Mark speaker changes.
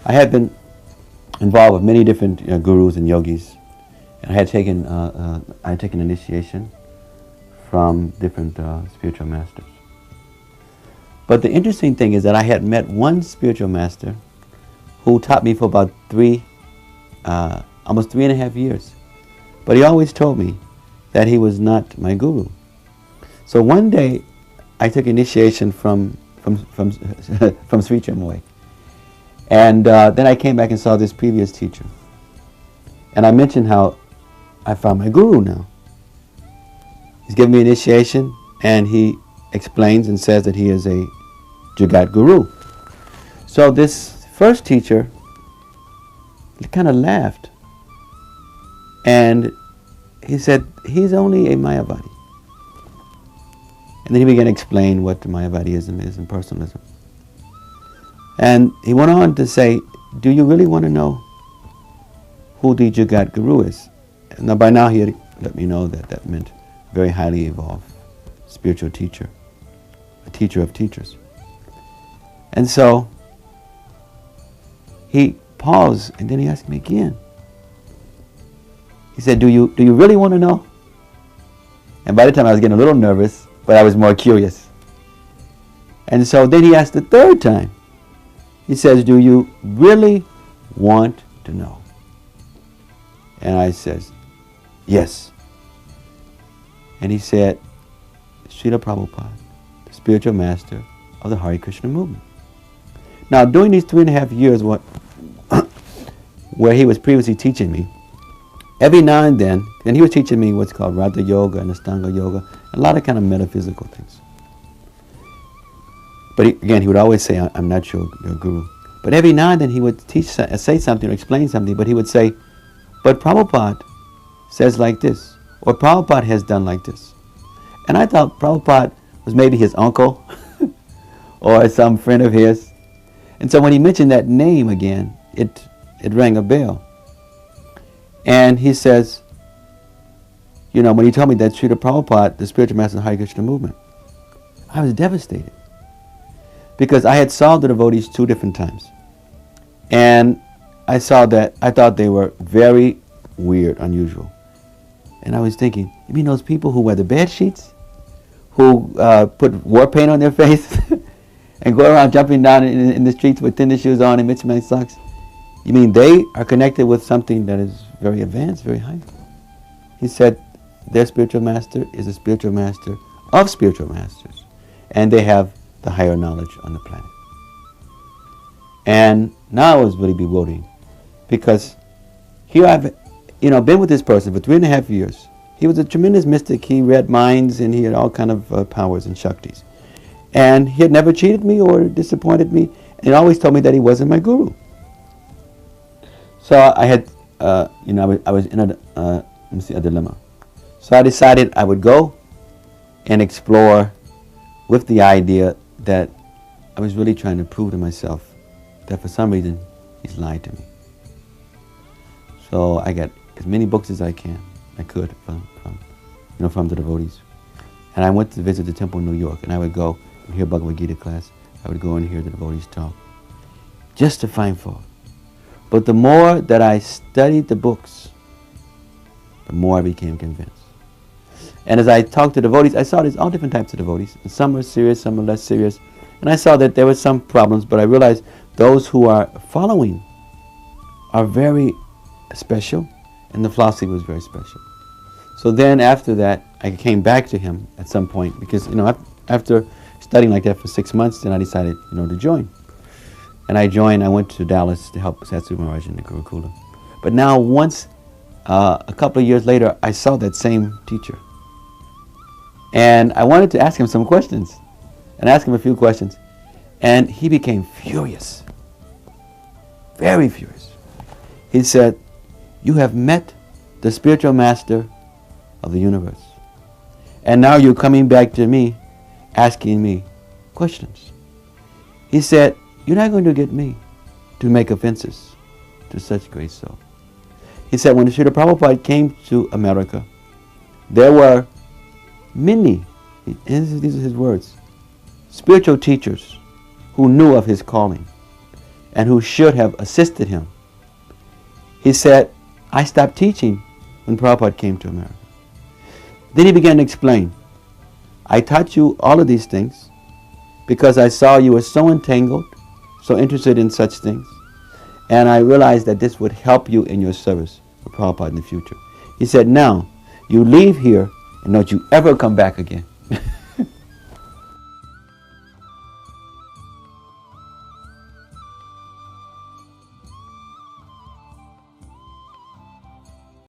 Speaker 1: I had been involved with many different gurus and yogis, and I had taken initiation from different spiritual masters. But the interesting thing is that I had met one spiritual master who taught me for about almost 3.5 years. But he always told me that he was not my guru. So one day, I took initiation from Sri Chinmoy. And then I came back and saw this previous teacher. And I mentioned how I found my guru now. He's given me initiation, and he explains and says that he is a Jagat guru. So this first teacher kind of laughed. And he said, he's only a Mayavadi. And then he began to explain what Mayavadism is and personalism. And he went on to say, do you really want to know who the Jagat Guru is? Now by now he had let me know that that meant very highly evolved spiritual teacher, a teacher of teachers. And so he paused, and then he asked me again. He said, do you really want to know? And by the time I was getting a little nervous, but I was more curious. And so then he asked the third time. He says, do you really want to know? And I says, yes. And he said, Srila Prabhupada, the spiritual master of the Hare Krishna movement. Now, during these 3.5 years where he was previously teaching me, every now and then he was teaching me what's called Raja Yoga and Astanga Yoga, a lot of kind of metaphysical things. But he would always say, I'm not your guru. But every now and then he would say something or explain something, but he would say, but Prabhupada says like this, or Prabhupada has done like this. And I thought Prabhupada was maybe his uncle or some friend of his. And so when he mentioned that name again, it rang a bell. And he says, when he told me that Srila Prabhupada, the spiritual master of the Hare Krishna movement, I was devastated. Because I had saw the devotees 2 different times. And I thought they were very weird, unusual. And I was thinking, you mean those people who wear the bed sheets? Who put war paint on their face? And go around jumping down in the streets with tennis shoes on and mismatched socks? You mean they are connected with something that is very advanced, very high? He said their spiritual master is a spiritual master of spiritual masters. And they have the higher knowledge on the planet. And now it was really bewildering, because here I've been with this person for 3.5 years. He was a tremendous mystic. He read minds, and he had all kind of powers and shaktis. And he had never cheated me or disappointed me, and he always told me that he wasn't my guru. So I had, I was in a dilemma. So I decided I would go and explore with the idea that I was really trying to prove to myself that for some reason he's lied to me. So I got as many books as I could from the devotees. And I went to visit the temple in New York, and I would go and hear Bhagavad Gita class. I would go and hear the devotees talk, just to find fault. But the more that I studied the books, the more I became convinced. And as I talked to devotees, I saw there's all different types of devotees. And some are serious, some are less serious. And I saw that there were some problems, but I realized those who are following are very special, and the philosophy was very special. So then after that, I came back to him at some point, because after studying like that for 6 months, then I decided to join. And I joined. I went to Dallas to help Satsu Maharaj in the Gurukula. But now once, a couple of years later, I saw that same teacher. And I wanted to ask him some questions, and ask him a few questions. And he became furious, very furious. He said, you have met the spiritual master of the universe. And now you're coming back to me, asking me questions. He said, you're not going to get me to make offenses to such great soul. He said, when Srila Prabhupada came to America, there were many, these are his words, spiritual teachers who knew of his calling. and who should have assisted him. He said, I stopped teaching when Prabhupada came to America. Then he began to explain, I taught you all of these things because I saw you were so entangled, so interested in such things, and I realized that this would help you in your service for Prabhupada in the future. He said, now, you leave here and don't you ever come back again.